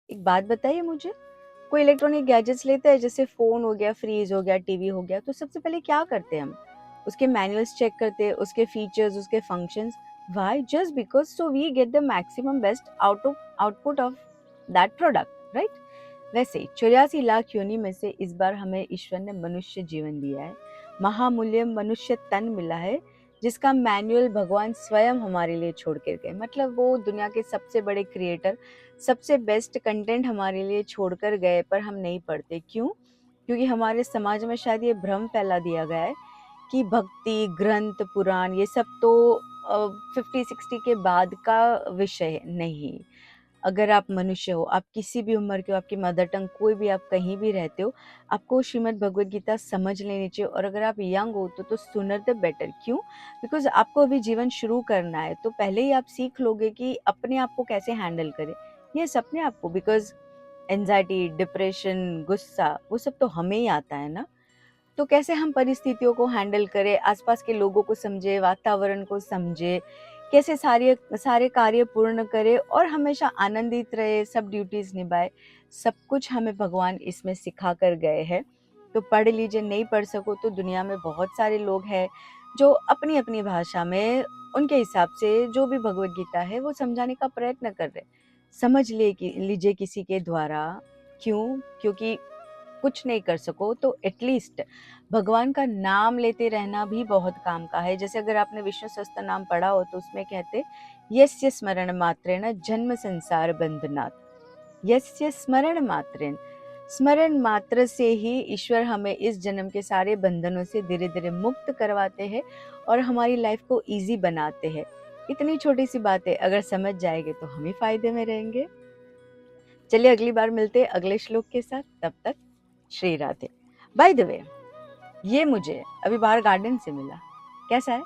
एक बात बताइए मुझे, कोई इलेक्ट्रॉनिक गैजेट्स लेता है जैसे फ़ोन हो गया, फ्रिज हो गया, टीवी हो गया, तो सबसे पहले क्या करते हैं हम? उसके मैनुअल्स चेक करते हैं, उसके फीचर्स, उसके functions. Why? Just because so we get the maximum best output of that product, right? वैसे 84 लाख योनि में से इस बार हमें ईश्वर ने मनुष्य जीवन दिया है। महामूल्य मनुष्य तन मिला है, जिसका मैनुअल भगवान स्वयं हमारे लिए छोड़ कर गए। मतलब वो दुनिया के सबसे बड़े क्रिएटर, सबसे बेस्ट कंटेंट हमारे लिए छोड़कर गए, पर हम नहीं पढ़ते। क्यों? क्योंकि हमारे समाज में शायद ये भ्रम फैला दिया गया है कि भक्ति, ग्रंथ, पुराण ये सब तो 50-60 के बाद का विषय है। नहीं, अगर आप मनुष्य हो, आप किसी भी उम्र के हो, आपकी मदर टंग कोई भी, आप कहीं भी रहते हो, आपको श्रीमद् भगवद गीता समझ लेनी चाहिए। और अगर आप यंग हो तो सूनर द बेटर। क्यों? बिकॉज़ आपको अभी जीवन शुरू करना है, तो पहले ही आप सीख लोगे कि अपने आप को कैसे हैंडल करें। यस, अपने आप को, बिकॉज़ एंग्ज़ायटी, डिप्रेशन, गुस्सा वो सब तो हमें ही आता है ना। तो कैसे हम परिस्थितियों को हैंडल करें, आसपास के लोगों को समझे, वातावरण को समझे, कैसे सारे सारे कार्य पूर्ण करें और हमेशा आनंदित रहे, सब ड्यूटीज निभाए, सब कुछ हमें भगवान इसमें सिखा कर गए हैं। तो पढ़ लीजिए, नहीं पढ़ सको तो दुनिया में बहुत सारे लोग हैं जो अपनी अपनी भाषा में उनके हिसाब से जो भी भगवत गीता है वो समझाने का प्रयत्न कर रहे। समझ लीजिए किसी के द्वारा। क्यों? क्योंकि कुछ नहीं कर सको तो एटलीस्ट भगवान का नाम लेते रहना भी बहुत काम का है। जैसे अगर आपने विष्णु सहस्त्र नाम पढ़ा हो तो उसमें कहते, यस्य स्मरण मात्रेण जन्म संसार बंधनात्। यस्य स्मरण मात्रेण, स्मरण मात्र से ही ईश्वर हमें इस जन्म के सारे बंधनों से धीरे धीरे मुक्त करवाते हैं और हमारी लाइफ को इजी बनाते हैं। इतनी छोटी सी बातें अगर समझ जाएंगे तो हम ही फायदे में रहेंगे। चलिए अगली बार मिलते हैं अगले श्लोक के साथ। तब तक Shri Radhe. By the way, ये मुझे अभी बाहर गार्डन से मिला, कैसा है?